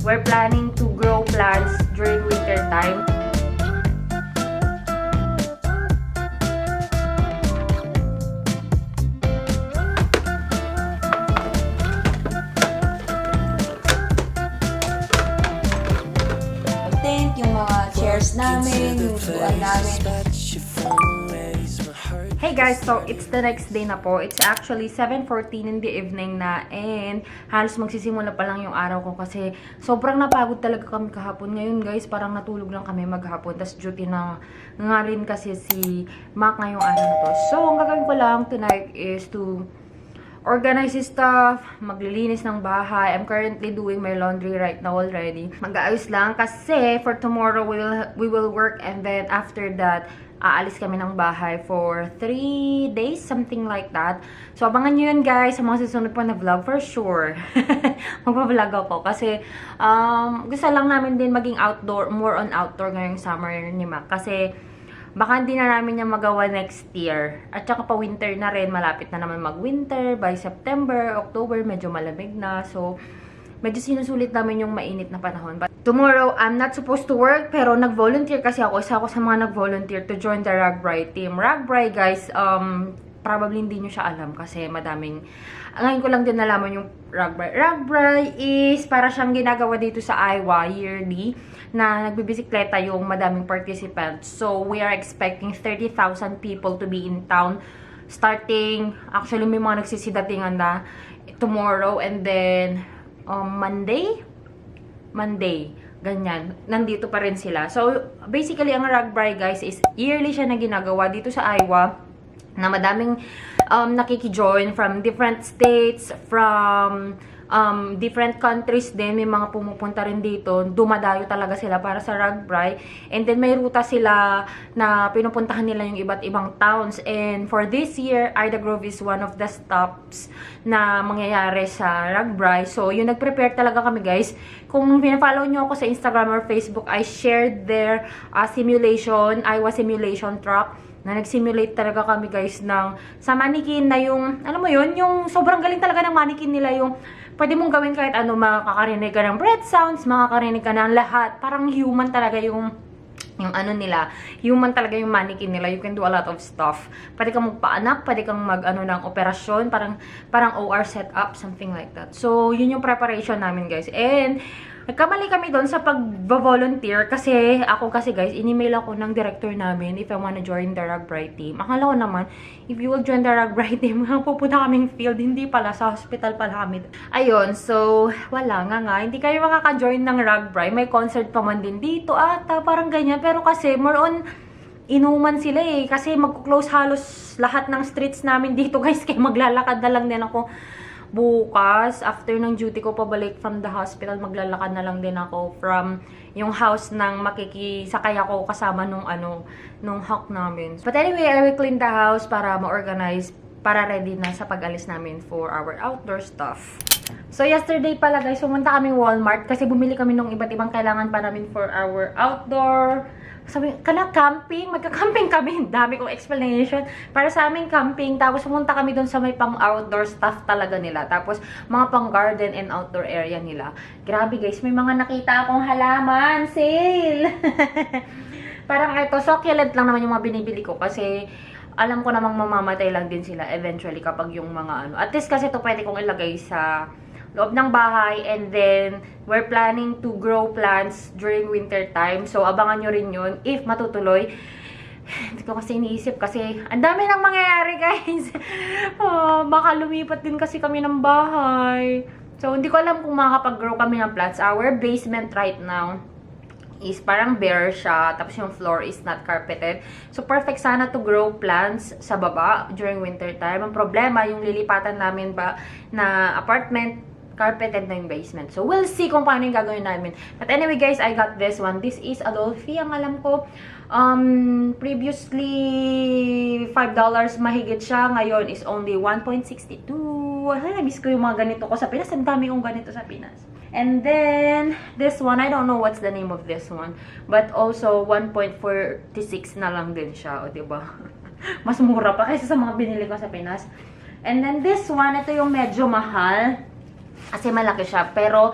we're planning to grow plants during winter time. Yung mga chairs namin, yung upuan namin. Hey guys, so it's the next day na po. It's actually 7:14 in the evening na and halos magsisimula pa lang yung araw ko kasi sobrang napagod talaga kami kahapon. Ngayon guys, parang natulog lang kami maghapon. Tas duty na nga rin kasi si Mac ngayong araw na to. So, ang gagawin ko lang tonight is to organize stuff, maglilinis ng bahay. I'm currently doing my laundry right now already. Mag-aayos lang kasi for tomorrow we will work and then after that, aalis kami ng bahay for 3 days, something like that. So, abangan nyo yun guys sa mga susunod po na vlog for sure. Magpa-vlog ako kasi gusto lang namin din maging outdoor, more on outdoor ngayong summer ni Mac. Kasi baka hindi na namin yung magawa next year. At saka pa winter na rin. Malapit na naman mag-winter. By September, October, medyo malamig na. So, medyo sinusulit namin yung mainit na panahon. But tomorrow, I'm not supposed to work. Pero nag-volunteer kasi ako. Isa ako sa mga nag-volunteer to join the Ragbrai team. Ragbrai, guys, probably hindi nyo siya alam kasi madaming... Ngayon ko lang din nalaman yung Ragbrai. Ragbrai is para siyang ginagawa dito sa Iowa yearly na nagbibisikleta yung madaming participants. So, we are expecting 30,000 people to be in town starting, actually may mga nagsisidatingan na tomorrow and then Monday, ganyan. Nandito pa rin sila. So, basically, ang Ragbrai guys is yearly siya na ginagawa dito sa Iowa na madaming nakikijoin from different states, from different countries din. May mga pumupunta rin dito. Dumadayo talaga sila para sa Ragbrai. And then may ruta sila na pinupuntahan nila yung iba't ibang towns. And for this year, Ida Grove is one of the stops na mangyayari sa Ragbrai. So, yung nag-prepare talaga kami guys. Kung pina-follow nyo ako sa Instagram or Facebook, I shared their simulation, Iowa simulation truck na nag-simulate talaga kami guys ng sa mannequin na yung, alam mo yun, yung sobrang galing talaga ng mannequin nila, yung pwede mong gawin kahit ano, makakarinig ka ng breath sounds, makakarinig ka ng lahat, parang human talaga yung ano nila, human talaga yung mannequin nila. You can do a lot of stuff. Pwede kang magpaanak, pwede kang mag-ano ng operasyon, parang OR setup, something like that. So, yun yung preparation namin guys. And nagkamali kami doon sa pag-volunteer kasi ako kasi guys, in-email ako ng director namin if I wanna join the Ragbrai team. Akala ko naman, if you will join the Ragbrai team, pupunta kaming field, hindi pala, sa hospital pala kami. Ayun, so, wala nga. Hindi kayo makaka-join ng Ragbrai. May concert pa man din dito ata, parang ganyan. Pero kasi, more on, inuman sila eh. Kasi mag-close halos lahat ng streets namin dito guys. Kaya maglalakad na lang din ako bukas, after ng duty ko pabalik from the hospital, maglalakad na lang din ako from yung house ng makikisakay ako kasama nung hawk namin. But anyway, I will clean the house para ma-organize, para ready na sa pag-alis namin for our outdoor stuff. So, yesterday pala guys, pumunta kaming Walmart kasi bumili kami ng iba't ibang kailangan pa namin for our outdoor. Sabi, camping, magka-camping kami. Dami kong explanation. Para sa aming camping, tapos pumunta kami doon sa may pang-outdoor stuff talaga nila. Tapos, mga pang-garden and outdoor area nila. Grabe guys, may mga nakita akong halaman. Sale! Parang ito, succulent lang naman yung mga binibili ko kasi alam ko namang mamamatay lang din sila eventually kapag yung mga At least kasi ito pwede kong ilagay sa loob ng bahay, and then we're planning to grow plants during winter time. So, abangan nyo rin yun if matutuloy. Hindi ko kasi iniisip kasi ang dami nang mangyayari guys. Baka lumipat din kasi kami ng bahay. So, hindi ko alam kung makakapag-grow kami ng plants. Our basement right now is parang bare siya, tapos yung floor is not carpeted. So, perfect sana to grow plants sa baba during winter time. Ang problema, yung lilipatan namin ba na apartment, carpeted na yung basement. So, we'll see kung paano yung gagawin namin. But anyway, guys, I got this one. This is Adolphi. Ang alam ko, previously, $5 mahigit siya. Ngayon is only 1.62. Miss ko yung mga ganito ko sa Pinas. Ang dami kong ganito sa Pinas. And then, this one, I don't know what's the name of this one. But also, 1.46 na lang din siya. O, diba? Mas mura pa kaysa sa mga binili ko sa Pinas. And then, this one, ito yung medyo mahal. Kasi malaki siya. Pero,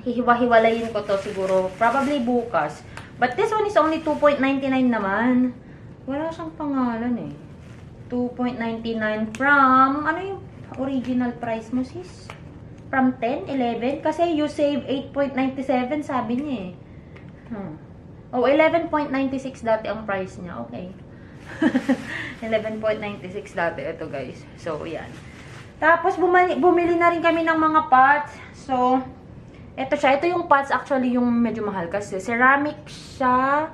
hihiwa-hiwalayin ko to siguro, probably bukas. But this one is only 2.99 naman. Wala siyang pangalan eh. 2.99 from, ano yung original price mo sis? From 10, 11? Kasi you save 8.97 sabi niya eh. Oh, 11.96 dati ang price niya. Okay. 11.96 dati. Ito guys. So, yan. Tapos, bumili na rin kami ng mga pots. So, ito siya. Ito yung pots actually yung medyo mahal kasi ceramic siya.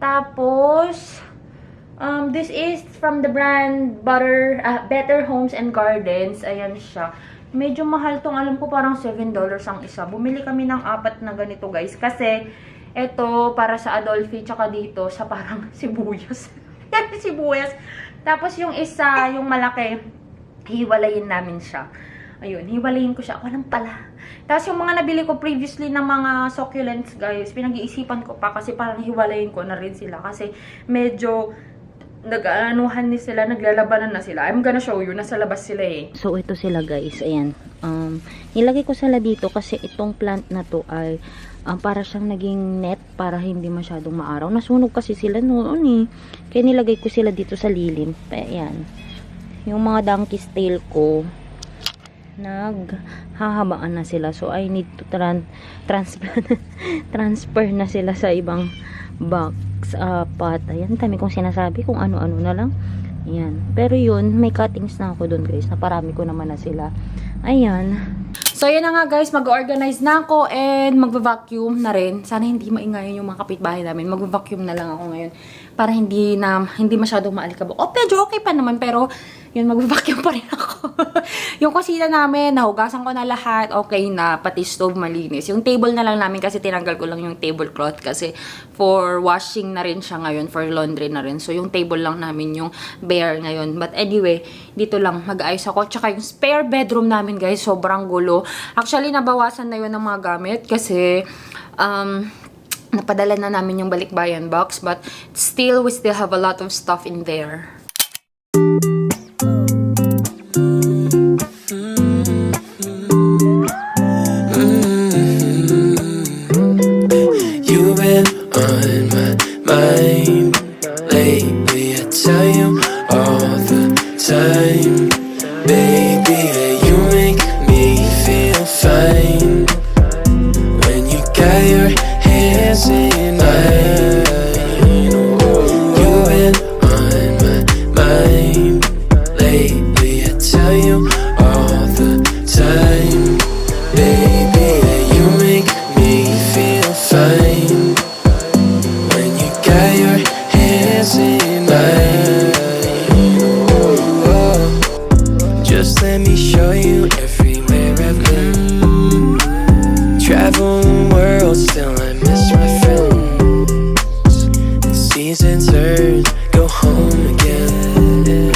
Tapos, this is from the brand Better Homes and Gardens. Ayan siya. Medyo mahal tong, alam ko parang $7 ang isa. Bumili kami ng 4 na ganito guys. Kasi, ito para sa Adolphi, tsaka dito sa parang sibuyas. Sibuyas. Tapos yung isa, yung malaki, hiwalayin namin siya. Ayun, hiwalayin ko siya. Walang pala. Tapos yung mga nabili ko previously ng mga succulents guys, pinag-iisipan ko pa kasi parang hiwalayin ko na rin sila. Kasi medyo nag-anuhan ni sila, naglalabanan na sila. I'm gonna show you, nasa labas sila eh. So, ito sila guys, ayan. Nilagay ko sila dito kasi itong plant na to ay para siyang naging net para hindi masyadong maaraw. Nasunog kasi sila noon eh. Kaya nilagay ko sila dito sa lilim. Ayan. Yung mga donkey's tail ko, naghahabaan na sila. So, I need to transfer na sila sa ibang box. Pot. Ayan, dami kong sinasabi kung ano-ano na lang. Ayan. Pero yun, may cuttings na ako dun guys. Naparami ko naman na sila. Ayan. So, yan na nga guys. Mag-organize na ako and mag-vacuum na rin. Sana hindi maingay yung mga kapitbahay namin. Mag-vacuum na lang ako ngayon. Para hindi masyadong maalikabok. Oh, medyo okay pa naman. Pero, yun, mag-vacuum pa rin ako. Yung kusina namin, nahugasan ko na lahat. Okay na. Pati stove malinis. Yung table na lang namin kasi tinanggal ko lang yung tablecloth. Kasi for washing na rin siya ngayon. For laundry na rin. So, yung table lang namin yung bare ngayon. But anyway, dito lang mag-ayos ako. Tsaka yung spare bedroom namin guys, sobrang gulo. Actually, nabawasan na yun ng mga gamit kasi napadala na namin yung balikbayan box, but still, we still have a lot of stuff in there. You've been on my mind lately, I tell you all the time, baby, you make me feel fine when you got your hands in mine. You've been on my mind lately, I tell you all the time, baby, you make me feel fine when you got your hands in mine. Just let me show you everywhere I've been. Travel the world, still I miss my friends. The season turns, go home again.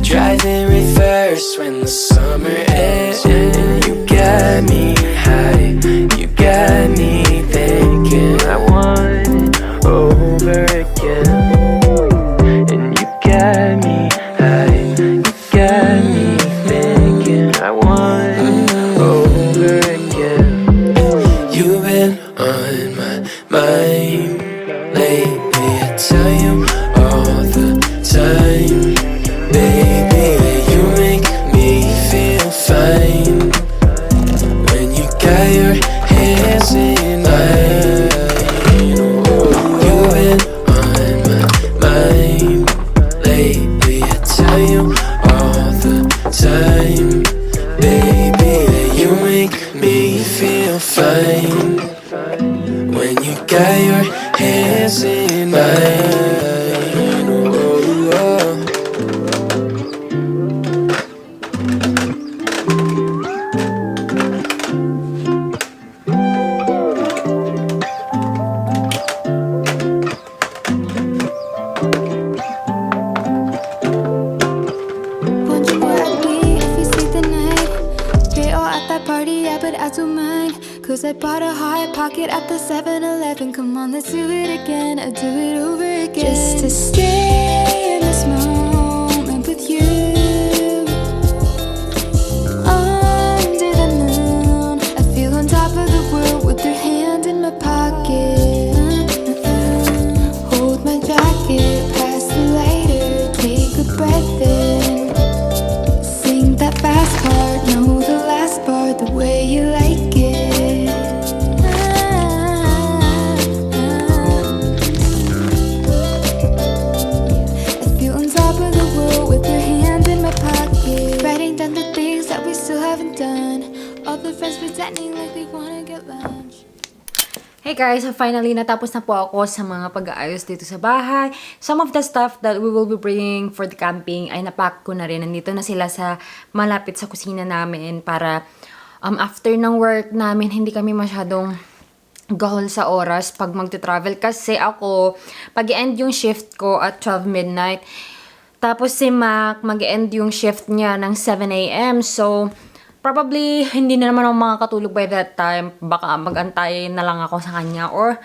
Driving reverse when the summer ends. And you got me high, you got me thinking I want it over again. And you got me high, you got me thinking I want it over again. You've been on my mind lately, I tell you all the time, baby, you make me feel fine when you got your hands in mine. You've been on my mind lately, I tell you all the time, baby, you make me feel fine when you got your hands in mine. Wonder where I'd be if we stayed the night. They all at that party, yeah, but I don't mind. Cause I bought a hot pocket at the 7-Eleven. Come on, let's do it again. I'll do it over again. Just to stay in this moment with you. Under the moon, I feel on top Hey guys, finally natapos na po ako sa mga pag-aayos dito sa bahay. Some of the stuff that we will be bringing for the camping ay napack ko na rin. Nandito na sila sa malapit sa kusina namin para after ng work namin, hindi kami masyadong gahol sa oras pag magte-travel. Kasi ako, pag-end yung shift ko at 12 midnight. Tapos si Mac, mag-end yung shift niya ng 7 a.m. So, probably, hindi na naman ako makakatulog by that time. Baka mag-antay na lang ako sa kanya. Or,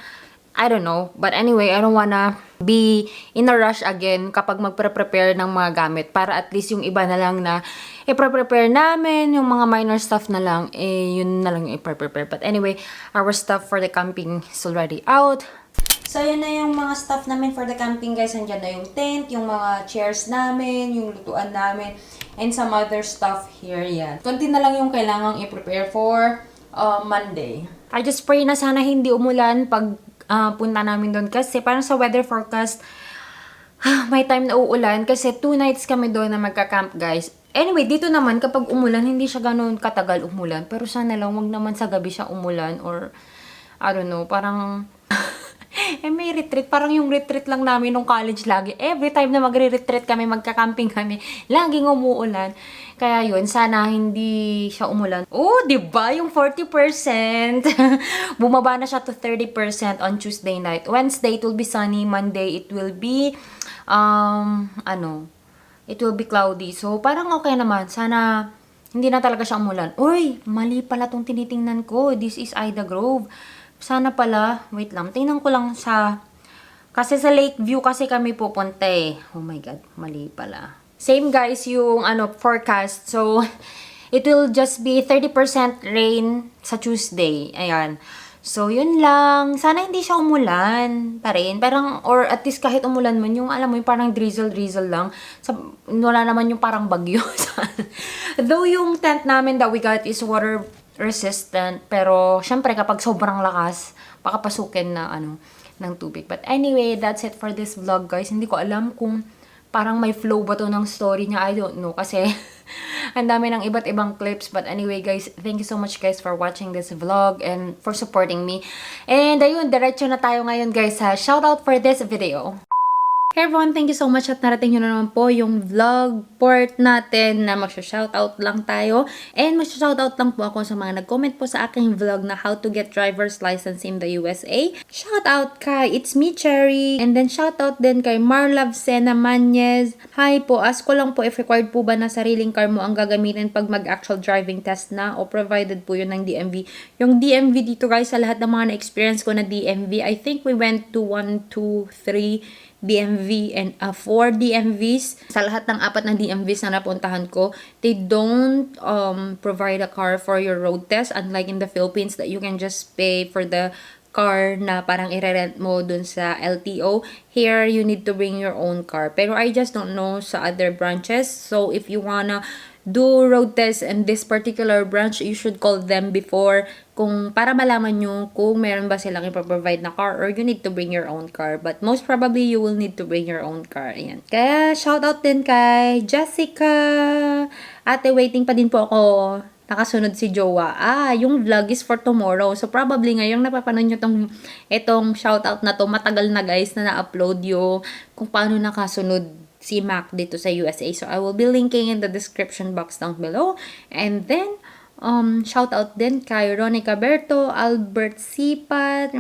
I don't know. But anyway, I don't wanna be in a rush again kapag magpre-prepare ng mga gamit. Para at least yung iba na lang na i-prepare namin. Yung mga minor stuff na lang, yun na lang yung i-prepare. But anyway, our stuff for the camping is already out. So, yun na yung mga stuff namin for the camping, guys. Nandiyan na yung tent, yung mga chairs namin, yung lutuan namin, and some other stuff here. Yan. Kunti na lang yung kailangang i-prepare for Monday. I just pray na sana hindi umulan pag punta namin doon. Kasi parang sa weather forecast, may time na uulan. Kasi 2 nights kami doon na magka-camp, guys. Anyway, dito naman, kapag umulan, hindi siya ganoon katagal umulan. Pero sana lang, wag naman sa gabi siya umulan. Or, I don't know, parang may retreat. Parang yung retreat lang namin nung college lagi. Every time na magre-retreat kami, magka-camping kami, laging umuulan. Kaya yun, sana hindi siya umulan. Oh, diba? Yung 40%. Bumaba na siya to 30% on Tuesday night. Wednesday, it will be sunny. Monday, it will be, it will be cloudy. So, parang okay naman. Sana hindi na talaga siya umulan. Uy, mali pala tong tinitingnan ko. This is Ida Grove. Sana pala, wait lang, tingnan ko lang kasi sa Lakeview kasi kami pupunta eh. Oh my God, mali pala. Same guys yung forecast. So, it will just be 30% rain sa Tuesday. Ayan. So, yun lang. Sana hindi siya umulan pa rin. Parang, or at least kahit umulan man, yung alam mo, yung parang drizzle lang. Wala naman yung parang bagyo. Though yung tent namin that we got is water resistant, pero syempre kapag sobrang lakas, baka pasukin na ng tubig. But anyway, that's it for this vlog, guys. Hindi ko alam kung parang may flow ba to ng story niya. I don't know kasi ang dami ng iba't ibang clips. But anyway, guys, thank you so much, guys, for watching this vlog and for supporting me. And ayun, diretso na tayo ngayon, guys, sa shoutout for this video. Hey everyone, thank you so much at narating nyo na naman po yung vlog part natin na magsha-shoutout lang tayo. And magsha-shoutout lang po ako sa mga nag-comment po sa aking vlog na how to get driver's license in the USA. Shoutout kay It's Me Cherry. And then shoutout din kay Marlove Sena Mañez. Hi po, ask ko lang po if required po ba na sariling car mo ang gagamitin pag mag-actual driving test na o provided po yun ng DMV. Yung DMV dito, guys, sa lahat ng mga na-experience ko na DMV, I think we went to 1, 2, 3 DMV and 4 DMVs. Sa lahat ng 4 na DMVs na napuntahan ko, they don't provide a car for your road test, unlike in the Philippines that you can just pay for the car na parang i-rent mo dun sa LTO. Here, you need to bring your own car. Pero I just don't know sa other branches. So, if you wanna do road test in this particular branch, you should call them before para malaman nyo kung meron ba silang ipaprovide na car or you need to bring your own car. But most probably, you will need to bring your own car. Ayan. Kaya, shoutout din kay Jessica. Ate, waiting pa din po ako. Nakasunod si Jowa. Yung vlog is for tomorrow. So, probably ngayong napapanood nyo itong shoutout na to, matagal na, guys, na na-upload yung kung paano nakasunod si Mac dito sa USA. So, I will be linking in the description box down below. And then, shout out din kay Ronica Berto, Albert Sipat.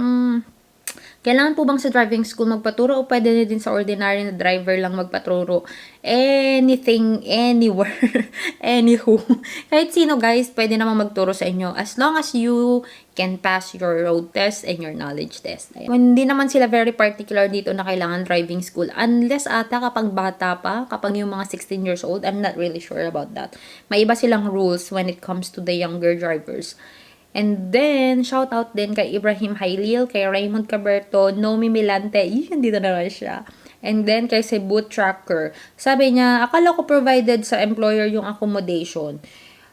Kailangan po bang sa driving school magpaturo o pwede na din sa ordinary na driver lang magpaturo? Anything, anywhere, anywho. Kahit sino, guys, pwede naman magturo sa inyo as long as you can pass your road test and your knowledge test. Hindi naman sila very particular dito na kailangan driving school. Unless ata kapag bata pa, kapag yung mga 16 years old, I'm not really sure about that. May iba silang rules when it comes to the younger drivers. And then, shout out din kay Ibrahim Hailil, kay Raymond Caberto, Nomi Milante, yun, dito na rin siya. And then, kay Cebu Tracker. Sabi niya, akala ko provided sa employer yung accommodation.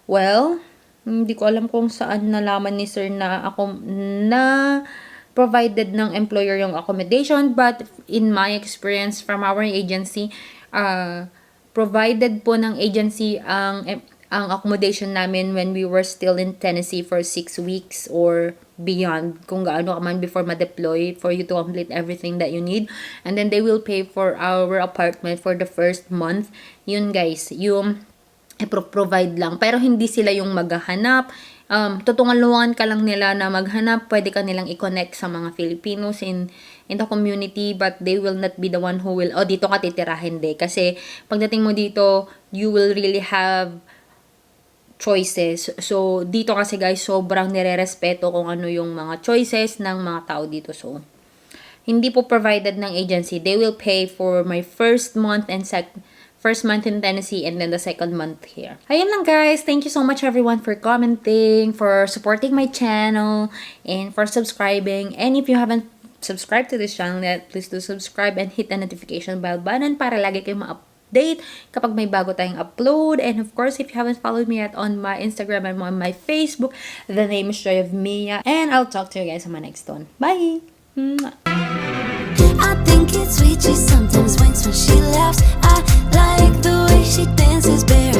Well, hindi ko alam kung saan nalaman ni sir na provided ng employer yung accommodation. But, in my experience from our agency, provided po ng agency ang ang accommodation namin when we were still in Tennessee for 6 weeks or beyond, kung gaano ka man before ma-deploy for you to complete everything that you need. And then they will pay for our apartment for the first month. Yun guys, yung i-provide lang. Pero hindi sila yung maghahanap. Tutulungan ka lang nila na maghanap. Pwede ka nilang i-connect sa mga Filipinos in the community, but they will not be the one who will, dito ka titirahin de. Kasi pagdating mo dito, you will really have choices. So, dito kasi guys, sobrang nire-respeto kung ano yung mga choices ng mga tao dito. So, hindi po provided ng agency. They will pay for my first month and first month in Tennessee and then the second month here. Ayun lang guys. Thank you so much everyone for commenting, for supporting my channel, and for subscribing. And if you haven't subscribed to this channel yet, please do subscribe and hit the notification bell button para lagi kayong ma-update kapag may bago tayong upload. And of course, if you haven't followed me yet on my Instagram and on my Facebook, the name is Joy of Mia. And I'll talk to you guys on my next one. Bye! I think it's sweet, she sometimes winks when she laughs. I like the way she dances bare